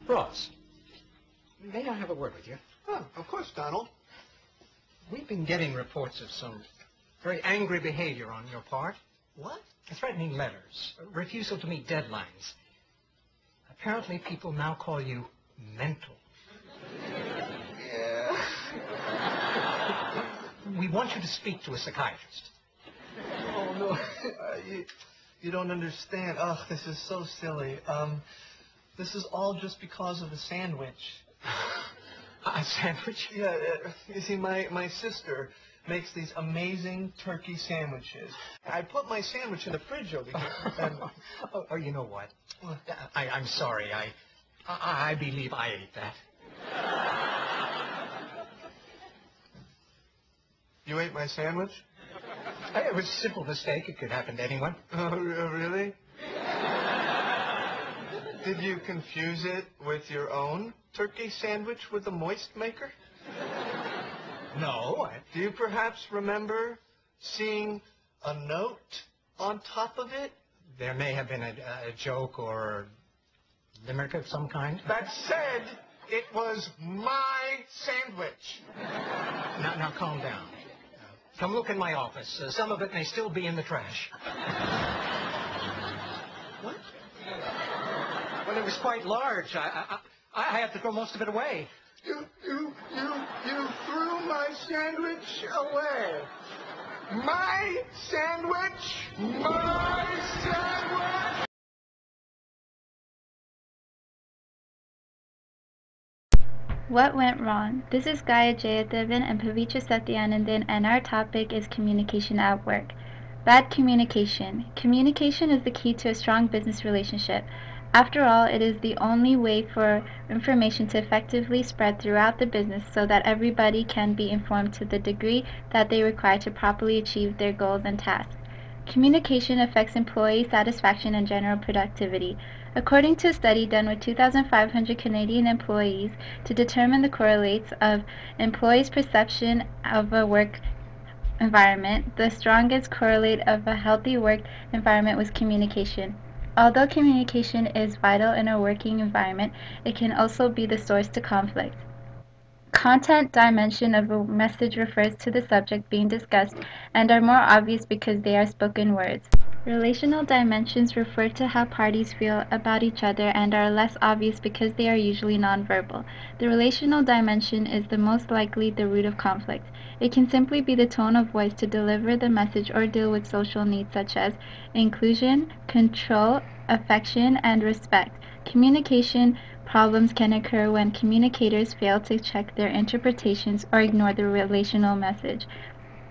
Ross, may I have a word with you? Oh, of course, Donald. We've been getting reports of some very angry behavior on your part. What? Threatening letters, refusal to meet deadlines. Apparently people now call you mental. Yeah. We want you to speak to a psychiatrist. Oh, no. You don't understand. Oh, this is so silly. This is all just because of a sandwich. A sandwich? Yeah, you see, my sister makes these amazing turkey sandwiches. I put my sandwich in the fridge over here. And... Oh, you know what? I'm sorry. I believe I ate that. You ate my sandwich? It was a simple mistake. It could happen to anyone. Oh, really? Did you confuse it with your own turkey sandwich with a moist maker? No. Do you perhaps remember seeing a note on top of it? There may have been a joke or limerick of some kind. That said, it was my sandwich. Now calm down. Come look in my office. Some of it may still be in the trash. What? Well, it was quite large. I had to throw most of it away. You threw my sandwich away. My sandwich? My sandwich? What went wrong? This is Gaya and Pavitra Satyanandan, and our topic is communication at work. Bad communication. Communication is the key to a strong business relationship. After all, it is the only way for information to effectively spread throughout the business so that everybody can be informed to the degree that they require to properly achieve their goals and tasks. Communication affects employee satisfaction and general productivity. According to a study done with 2,500 Canadian employees to determine the correlates of employees' perception of a work environment, the strongest correlate of a healthy work environment was communication. Although communication is vital in a working environment, it can also be the source to conflict. Content dimension of a message refers to the subject being discussed and are more obvious because they are spoken words. Relational dimensions refer to how parties feel about each other and are less obvious because they are usually nonverbal. The relational dimension is the most likely the root of conflict. It can simply be the tone of voice to deliver the message or deal with social needs such as inclusion, control, affection, and respect. Communication problems can occur when communicators fail to check their interpretations or ignore the relational message.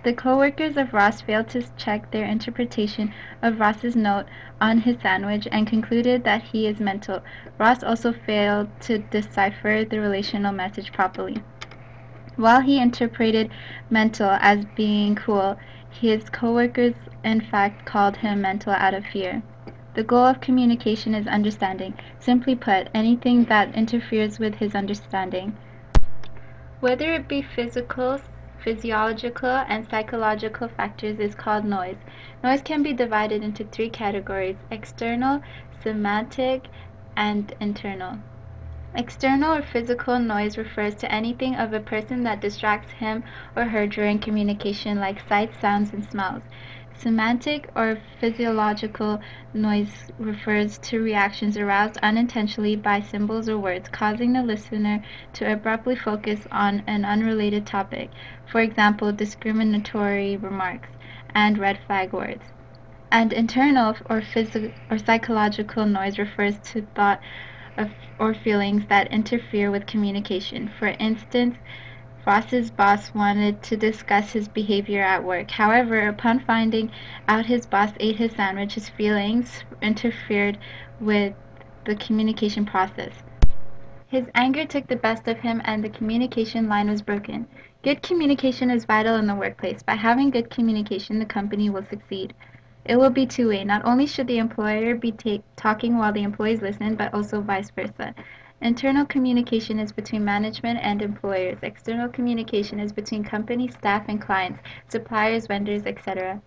The co-workers of Ross failed to check their interpretation of Ross's note on his sandwich and concluded that he is mental. Ross also failed to decipher the relational message properly. While he interpreted mental as being cool, his co-workers in fact called him mental out of fear. The goal of communication is understanding. Simply put, anything that interferes with his understanding. Whether it be physiological, and psychological factors is called noise. Noise can be divided into three categories: external, semantic, and internal. External or physical noise refers to anything of a person that distracts him or her during communication, like sights, sounds, and smells. Semantic or physiological noise refers to reactions aroused unintentionally by symbols or words, causing the listener to abruptly focus on an unrelated topic, for example, discriminatory remarks and red flag words. And internal or psychological noise refers to thought or feelings that interfere with communication. For instance, Ross's boss wanted to discuss his behavior at work. However, upon finding out his boss ate his sandwich, his feelings interfered with the communication process. His anger took the best of him and the communication line was broken. Good communication is vital in the workplace. By having good communication, the company will succeed. It will be two-way. Not only should the employer be talking while the employees listen, but also vice versa. Internal communication is between management and employers. External communication is between company staff and clients, suppliers, vendors, etc.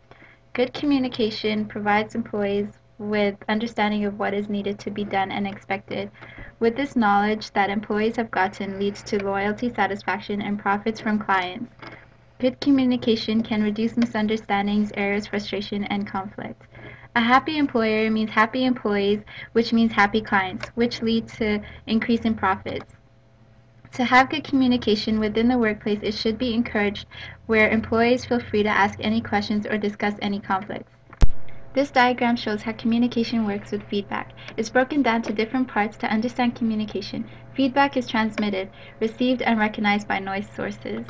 Good communication provides employees with understanding of what is needed to be done and expected. With this knowledge that employees have gotten leads to loyalty, satisfaction, and profits from clients. Good communication can reduce misunderstandings, errors, frustration, and conflict. A happy employer means happy employees, which means happy clients, which lead to increase in profits. To have good communication within the workplace, it should be encouraged where employees feel free to ask any questions or discuss any conflicts. This diagram shows how communication works with feedback. It's broken down to different parts to understand communication. Feedback is transmitted, received, and recognized by noise sources.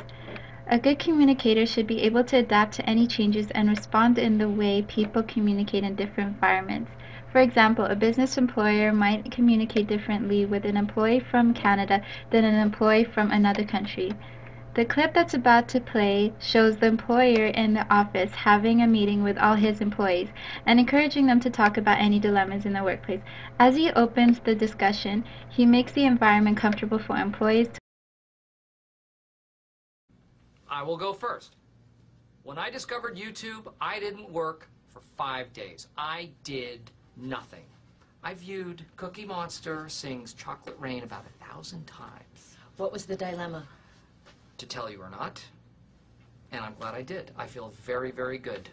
A good communicator should be able to adapt to any changes and respond in the way people communicate in different environments. For example, a business employer might communicate differently with an employee from Canada than an employee from another country. The clip that's about to play shows the employer in the office having a meeting with all his employees and encouraging them to talk about any dilemmas in the workplace. As he opens the discussion, he makes the environment comfortable for employees to. I will go first. When I discovered YouTube, I didn't work for 5 days. I did nothing. I viewed Cookie Monster sings Chocolate Rain about 1,000 times. What was the dilemma? To tell you or not, and I'm glad I did. I feel very, very good